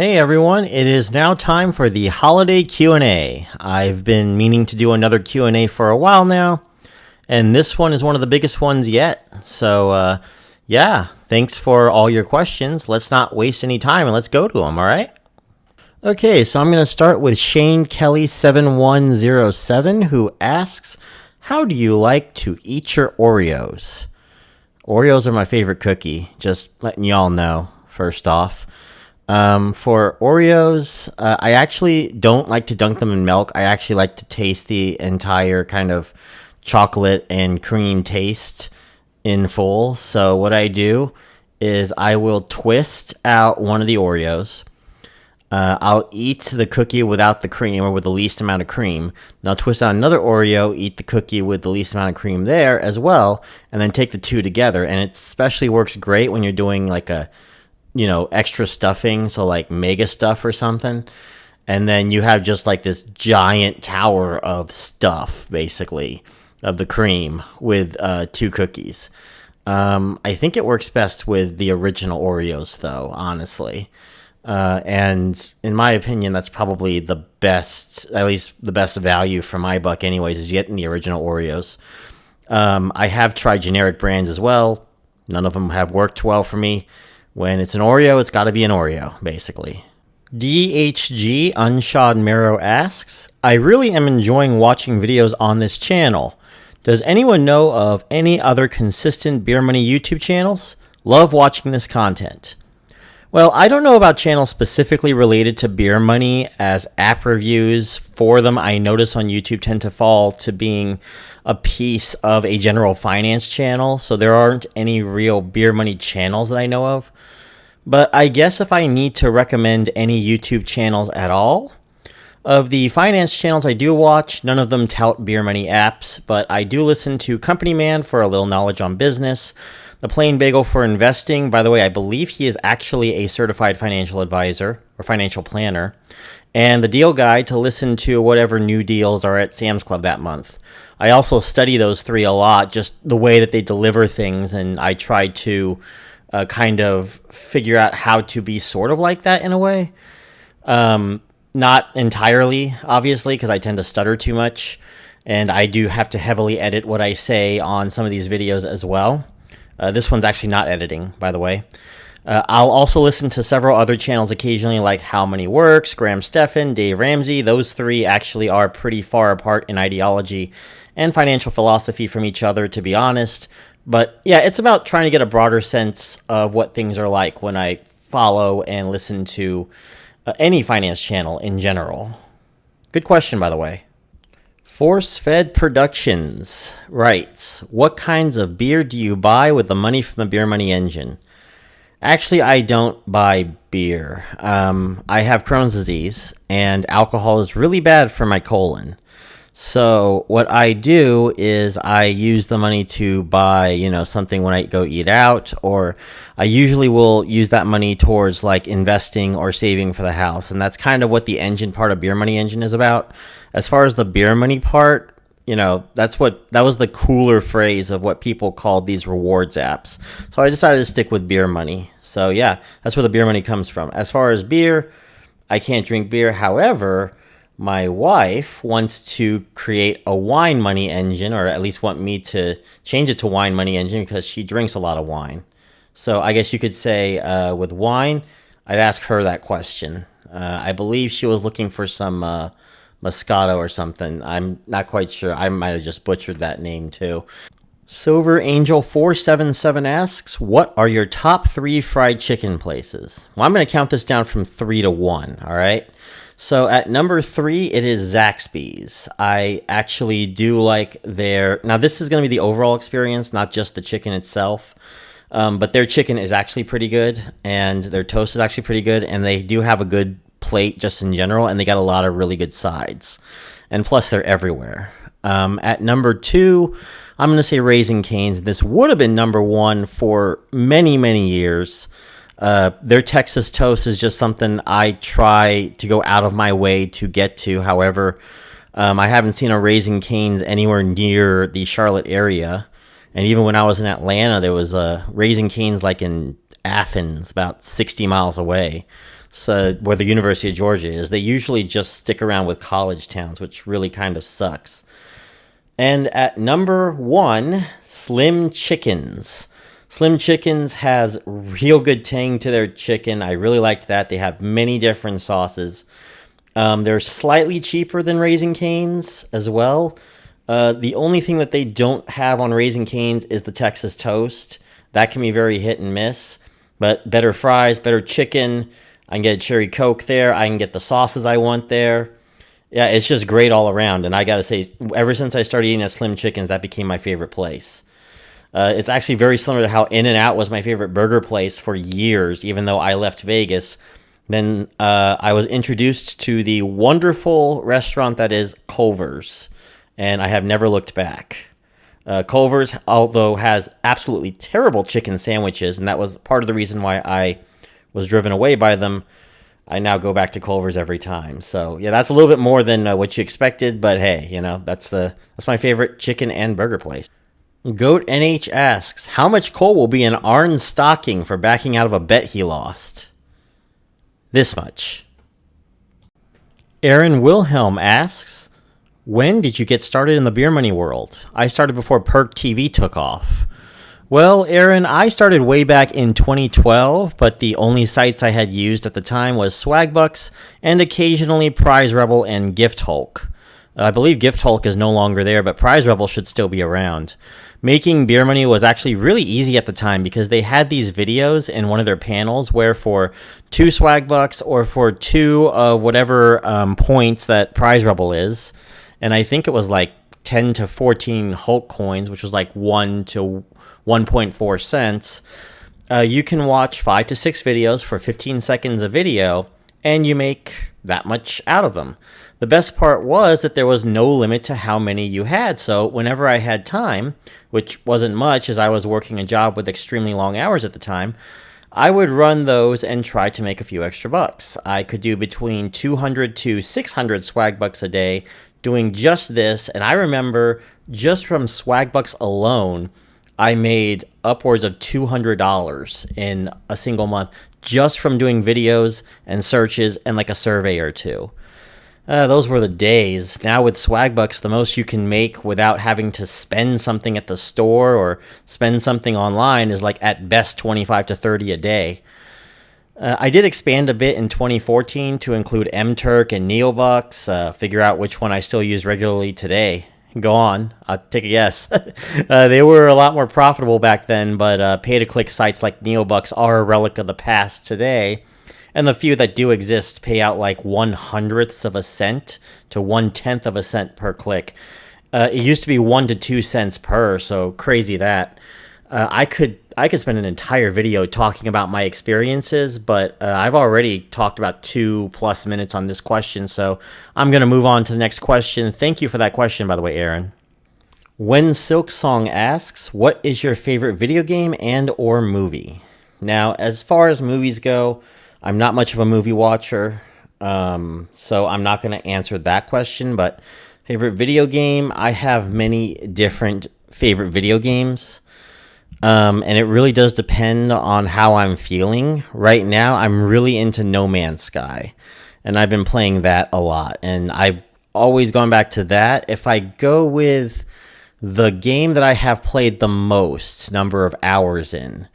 Hey everyone, it is now time for the holiday Q&A. I've been meaning to do another Q&A for a while now, and this one is one of the biggest ones yet. So, yeah, thanks for all your questions. Let's not waste any time and let's go to them, all right? Okay, so I'm going to start with Shane Kelly 7107, who asks, how do you like to eat your Oreos? Oreos are my favorite cookie, just letting y'all know, first off. For Oreos, I actually don't like to dunk them in milk. I actually like to taste the entire kind of chocolate and cream taste in full. So what I do is I will twist out one of the Oreos. I'll eat the cookie without the cream or with the least amount of cream. Then I'll twist out another Oreo, eat the cookie with the least amount of cream there as well, and then take the two together. And it especially works great when you're doing like a extra stuffing, so like mega stuff or something. And then you have just like this giant tower of stuff, basically, of the cream with two cookies. I think it works best with the original Oreos, though, honestly. And in my opinion, that's probably the best, at least the best value for my buck anyways, is getting the original Oreos. I have tried generic brands as well. None of them have worked well for me. When it's an Oreo, it's got to be an Oreo, basically. DHG Unshod Marrow asks, I really am enjoying watching videos on this channel. Does anyone know of any other consistent Beer Money YouTube channels? Love watching this content. Well, I don't know about channels specifically related to Beer Money, as app reviews for them I notice on YouTube tend to fall to being a piece of a general finance channel, so there aren't any real Beer Money channels that I know of. But I guess if I need to recommend any YouTube channels at all, of the finance channels I do watch, none of them tout Beer Money apps, but I do listen to Company Man for a little knowledge on business, The Plain Bagel for investing. By the way, I believe he is actually a certified financial advisor or financial planner, and The Deal Guide to listen to whatever new deals are at Sam's Club that month. I also study those three a lot, just the way that they deliver things, and I try to kind of figure out how to be sort of like that in a way. Not entirely, obviously, because I tend to stutter too much, and I do have to heavily edit what I say on some of these videos as well. This one's actually not editing, by the way. I'll also listen to several other channels occasionally, like How Money Works, Graham Stephan, Dave Ramsey. Those three actually are pretty far apart in ideology and financial philosophy from each other, to be honest. But yeah, it's about trying to get a broader sense of what things are like when I follow and listen to any finance channel in general. Good question, by the way. Force Fed Productions writes, what kinds of beer do you buy with the money from the Beer Money engine? Actually, I don't buy beer. I have Crohn's disease, and alcohol is really bad for my colon. So what I do is I use the money to buy, something when I go eat out, or I usually will use that money towards like investing or saving for the house. And that's kind of what the engine part of Beer Money engine is about. As far as the Beer Money part, that was the cooler phrase of what people called these rewards apps. So I decided to stick with Beer Money. So yeah, that's where the Beer Money comes from. As far as beer, I can't drink beer. However, my wife wants to create a wine money engine, or at least want me to change it to wine money engine, because she drinks a lot of wine. So I guess you could say with wine, I'd ask her that question. I believe she was looking for some Moscato or something. I'm not quite sure. I might have just butchered that name too. Silver Angel 477 asks, what are your top 3 fried chicken places? Well, I'm going to count this down from 3 to 1, all right? So at number 3, it is Zaxby's. I actually do like now this is going to be the overall experience, not just the chicken itself. But their chicken is actually pretty good, and their toast is actually pretty good, and they do have a good plate just in general, and they got a lot of really good sides. And plus, they're everywhere. At number 2, I'm going to say Raising Cane's. This would have been number 1 for many, many years. Their Texas toast is just something I try to go out of my way to get to. However, I haven't seen a Raising Cane's anywhere near the Charlotte area. And even when I was in Atlanta, there was a Raising Cane's like in Athens, about 60 miles away. So where the University of Georgia is, they usually just stick around with college towns, which really kind of sucks. And at number 1, Slim Chickens. Slim Chickens has real good tang to their chicken. I really liked that. They have many different sauces. They're slightly cheaper than Raising Cane's as well. The only thing that they don't have on Raising Cane's is the Texas toast. That can be very hit and miss. But better fries, better chicken. I can get a cherry Coke there. I can get the sauces I want there. Yeah, it's just great all around. And I got to say, ever since I started eating at Slim Chickens, that became my favorite place. It's actually very similar to how In-N-Out was my favorite burger place for years, even though I left Vegas. Then I was introduced to the wonderful restaurant that is Culver's, and I have never looked back. Culver's, although, has absolutely terrible chicken sandwiches, and that was part of the reason why I was driven away by them. I now go back to Culver's every time. So, yeah, that's a little bit more than what you expected, but hey, that's my favorite chicken and burger place. Goat NH asks, how much coal will be in Arn's stocking for backing out of a bet he lost? This much. Aaron Wilhelm asks, when did you get started in the beer money world? I started before Perk TV took off. Well, Aaron, I started way back in 2012, but the only sites I had used at the time was Swagbucks and occasionally Prize Rebel and Gift Hulk. I believe Gift Hulk is no longer there, but Prize Rebel should still be around. Making beer money was actually really easy at the time because they had these videos in one of their panels where for 2 Swagbucks or for 2 of whatever points that Prize Rebel is, and I think it was like 10 to 14 Hulk coins, which was like 1 to 1.4 cents, you can watch 5 to 6 videos for 15 seconds a video, and you make that much out of them. The best part was that there was no limit to how many you had, so whenever I had time, which wasn't much as I was working a job with extremely long hours at the time, I would run those and try to make a few extra bucks. I could do between 200 to 600 swag bucks a day doing just this, and I remember just from swag bucks alone, I made upwards of $200 in a single month just from doing videos and searches and like a survey or two. Those were the days. Now with Swagbucks, the most you can make without having to spend something at the store or spend something online is like at best 25 to 30 a day. I did expand a bit in 2014 to include M-Turk and Neobucks, figure out which one I still use regularly today. Go on, I'll take a guess. They were a lot more profitable back then, but pay-to-click sites like Neobucks are a relic of the past today. And the few that do exist pay out like 1/100th of a cent to 1/10th of a cent per click. It used to be 1 to 2 cents per, so crazy that. I could spend an entire video talking about my experiences, but I've already talked about 2+ minutes on this question, so I'm going to move on to the next question. Thank you for that question, by the way, Aaron. When Silk Song asks, what is your favorite video game and or movie? Now, as far as movies go, I'm not much of a movie watcher, so I'm not going to answer that question, but favorite video game, I have many different favorite video games, and it really does depend on how I'm feeling. Right now, I'm really into No Man's Sky, and I've been playing that a lot, and I've always gone back to that. If I go with the game that I have played the most number of hours in,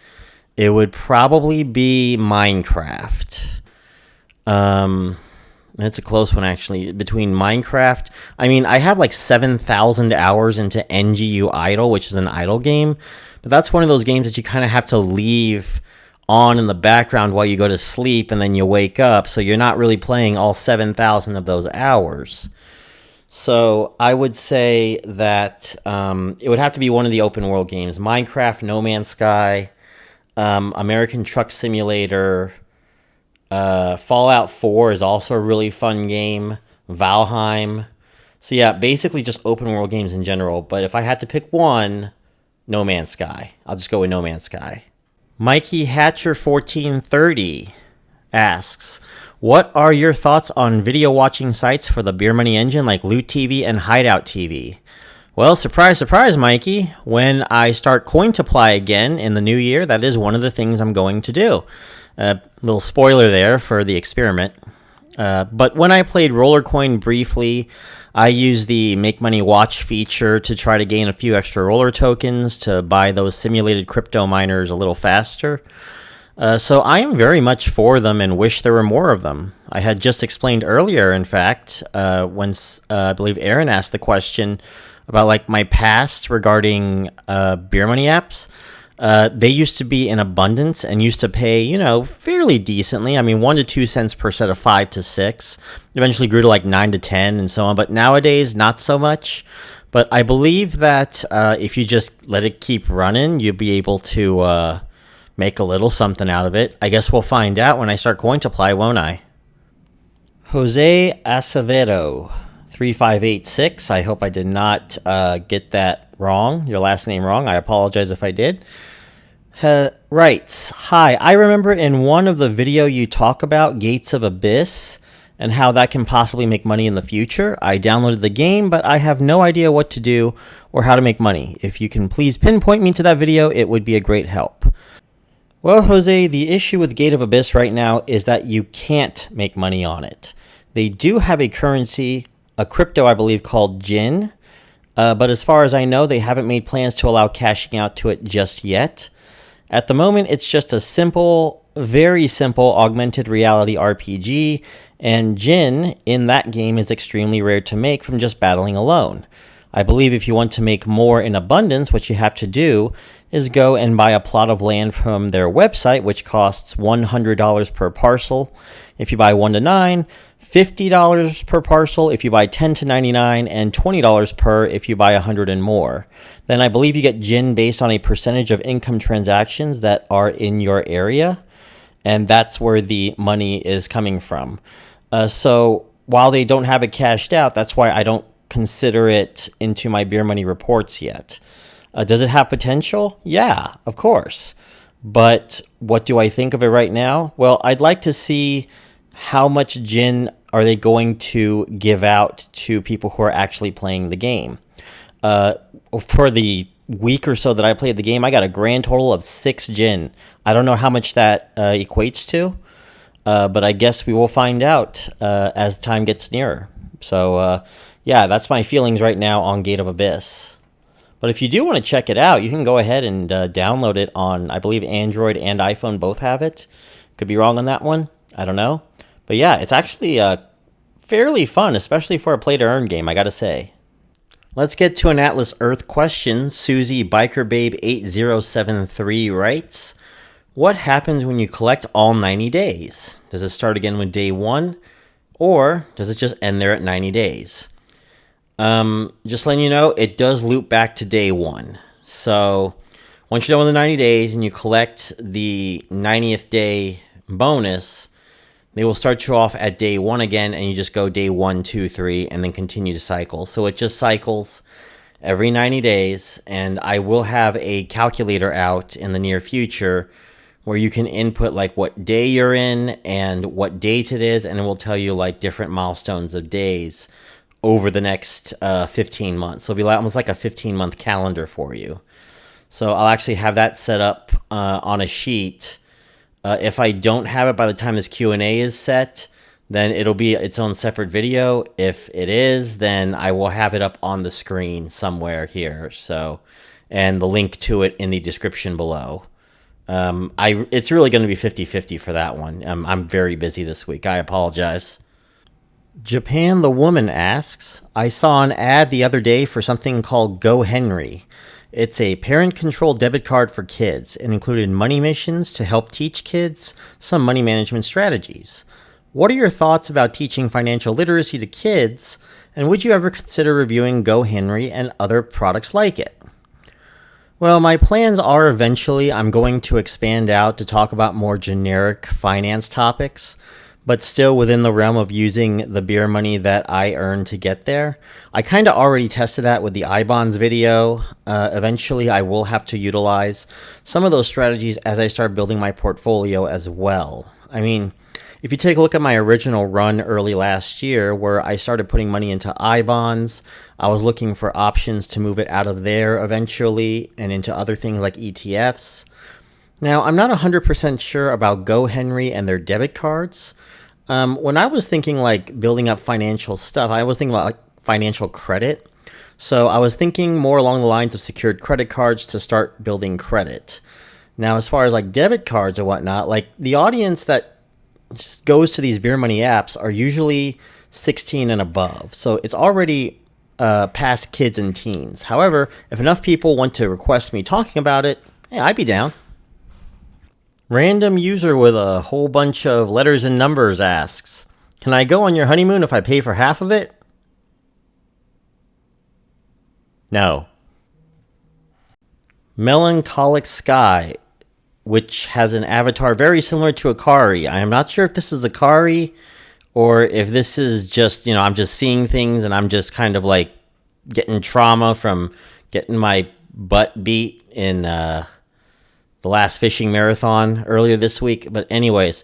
it would probably be Minecraft. It's a close one, actually. Between Minecraft, I mean, I have like 7,000 hours into NGU Idle, which is an idle game. But that's one of those games that you kind of have to leave on in the background while you go to sleep, and then you wake up. So you're not really playing all 7,000 of those hours. So I would say that it would have to be one of the open world games. Minecraft, No Man's Sky, American Truck Simulator, Fallout 4 is also a really fun game, Valheim. So yeah, basically just open world games in general, but if I had to pick one, No Man's Sky. I'll just go with No Man's Sky. Mikey Hatcher 1430 asks, what are your thoughts on video watching sites for the beer money engine like LootTV and Hideout TV? Well, surprise, surprise, Mikey. When I start Coin to Apply again in the new year, that is one of the things I'm going to do. Little spoiler there for the experiment. But when I played Rollercoin briefly, I used the Make Money Watch feature to try to gain a few extra roller tokens to buy those simulated crypto miners a little faster. So I am very much for them and wish there were more of them. I had just explained earlier, in fact, when I believe Aaron asked the question about like my past regarding beer money apps. They used to be in abundance and used to pay, fairly decently. I mean, 1 to 2 cents per set of 5 to 6. Eventually grew to like 9 to 10 and so on. But nowadays, not so much. But I believe that if you just let it keep running, you'll be able to make a little something out of it. I guess we'll find out when I start Cointoply, won't I? Jose Acevedo, 3586. I hope I did not get that wrong, your last name wrong. I apologize if I did. Writes, hi, I remember in one of the video you talk about Gates of Abyss and how that can possibly make money in the future. I downloaded the game, but I have no idea what to do or how to make money. If you can please pinpoint me to that video, it would be a great help. Well, Jose, the issue with Gate of Abyss right now is that you can't make money on it. They do have a currency, a crypto, I believe, called Jin. But as far as I know, they haven't made plans to allow cashing out to it just yet. At the moment, it's just a simple, very simple augmented reality RPG, and Jin in that game is extremely rare to make from just battling alone. I believe if you want to make more in abundance, what you have to do is go and buy a plot of land from their website, which costs $100 per parcel. If you buy 1 to 9, $50 per parcel if you buy 10 to 99, and $20 per if you buy 100 and more. Then I believe you get Jin based on a percentage of income transactions that are in your area, and that's where the money is coming from. So while they don't have it cashed out, that's why I don't consider it into my beer money reports yet. Does it have potential? Yeah, of course. But what do I think of it right now? Well, I'd like to see how much Jin are they going to give out to people who are actually playing the game. For the week or so that I played the game, I got a grand total of 6 Jin. I don't know how much that equates to, but I guess we will find out as time gets nearer. So, yeah, that's my feelings right now on Gate of Abyss. But if you do want to check it out, you can go ahead and download it on, I believe Android and iPhone both have it. Could be wrong on that one. I don't know. But yeah, it's actually fairly fun, especially for a play-to-earn game, I gotta say. Let's get to an Atlas Earth question. Susie Biker Babe 8073 writes, what happens when you collect all 90 days? Does it start again with day 1? Or does it just end there at 90 days? Just letting you know, it does loop back to day 1. So once you're done with the 90 days and you collect the 90th day bonus, they will start you off at day 1 again, and you just go day 1, 2, 3, and then continue to cycle. So it just cycles every 90 days, and I will have a calculator out in the near future where you can input like what day you're in and what date it is, and it will tell you like different milestones of days over the next 15 months. So it'll be almost like a 15-month calendar for you. So I'll actually have that set up on a sheet. If I don't have it by the time this Q&A is set, then it'll be its own separate video. If it is, then I will have it up on the screen somewhere here. So, and the link to it in the description below. It's really going to be 50-50 for that one. I'm very busy this week. I apologize. Japan the Woman asks, I saw an ad the other day for something called GoHenry. It's a parent-controlled debit card for kids. It included money missions to help teach kids some money management strategies. What are your thoughts about teaching financial literacy to kids, and would you ever consider reviewing GoHenry and other products like it? Well, my plans are eventually I'm going to expand out to talk about more generic finance topics, but still within the realm of using the beer money that I earn to get there. I kind of already tested that with the iBonds video. Eventually, I will have to utilize some of those strategies as I start building my portfolio as well. I mean, if you take a look at my original run early last year where I started putting money into iBonds, I was looking for options to move it out of there eventually and into other things like ETFs. Now, I'm not 100% sure about GoHenry and their debit cards. When I was thinking like building up financial stuff, I was thinking about like financial credit. So I was thinking more along the lines of secured credit cards to start building credit. Now, as far as like debit cards or whatnot, like the audience that just goes to these beer money apps are usually 16 and above. So it's already past kids and teens. However, if enough people want to request me talking about it, hey, I'd be down. Random user with a whole bunch of letters and numbers asks, can I go on your honeymoon if I pay for half of it? No. Melancholic Sky, which has an avatar very similar to Akari. I am not sure if this is Akari or if this is just, I'm just seeing things and I'm just kind of like getting trauma from getting my butt beat in the last fishing marathon earlier this week. But anyways,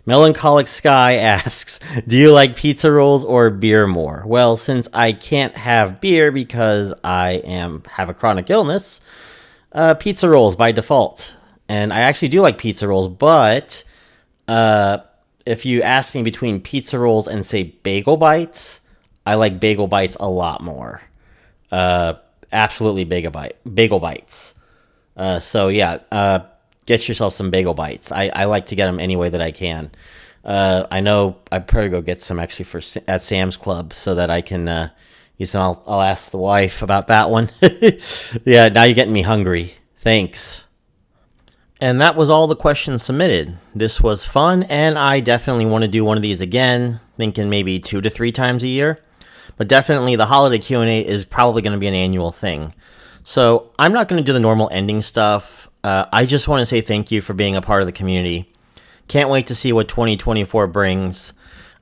Melancholic Sky asks, do you like pizza rolls or beer more? Well, since I can't have beer because I have a chronic illness, pizza rolls by default. And I actually do like pizza rolls, but if you ask me between pizza rolls and, say, bagel bites, I like bagel bites a lot more. Absolutely bagel bites. So yeah, get yourself some bagel bites. I like to get them any way that I can. I know I'd probably go get some actually at Sam's Club so that I can use them. I'll ask the wife about that one. Yeah, now you're getting me hungry. Thanks. And that was all the questions submitted. This was fun, and I definitely want to do one of these again, thinking maybe 2 to 3 times a year. But definitely the holiday Q&A is probably going to be an annual thing. So I'm not going to do the normal ending stuff. I just want to say thank you for being a part of the community. Can't wait to see what 2024 brings.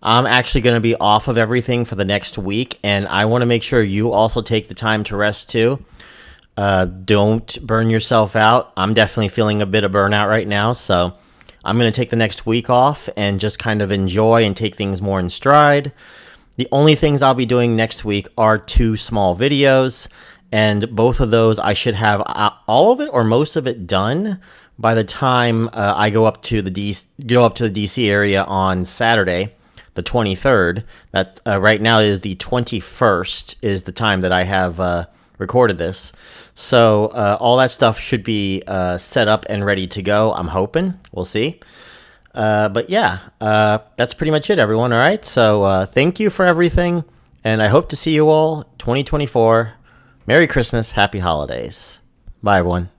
I'm actually going to be off of everything for the next week, and I want to make sure you also take the time to rest too. Don't burn yourself out. I'm definitely feeling a bit of burnout right now, so I'm going to take the next week off and just kind of enjoy and take things more in stride. The only things I'll be doing next week are 2 small videos, and both of those I should have all of it or most of it done by the time I go up to the DC area on Saturday, the 23rd. That right now is the 21st is the time that I have recorded this. So all that stuff should be set up and ready to go. I'm hoping. We'll see. But yeah, that's pretty much it, everyone. All right. So thank you for everything, and I hope to see you all 2024. Merry Christmas. Happy holidays. Bye, everyone.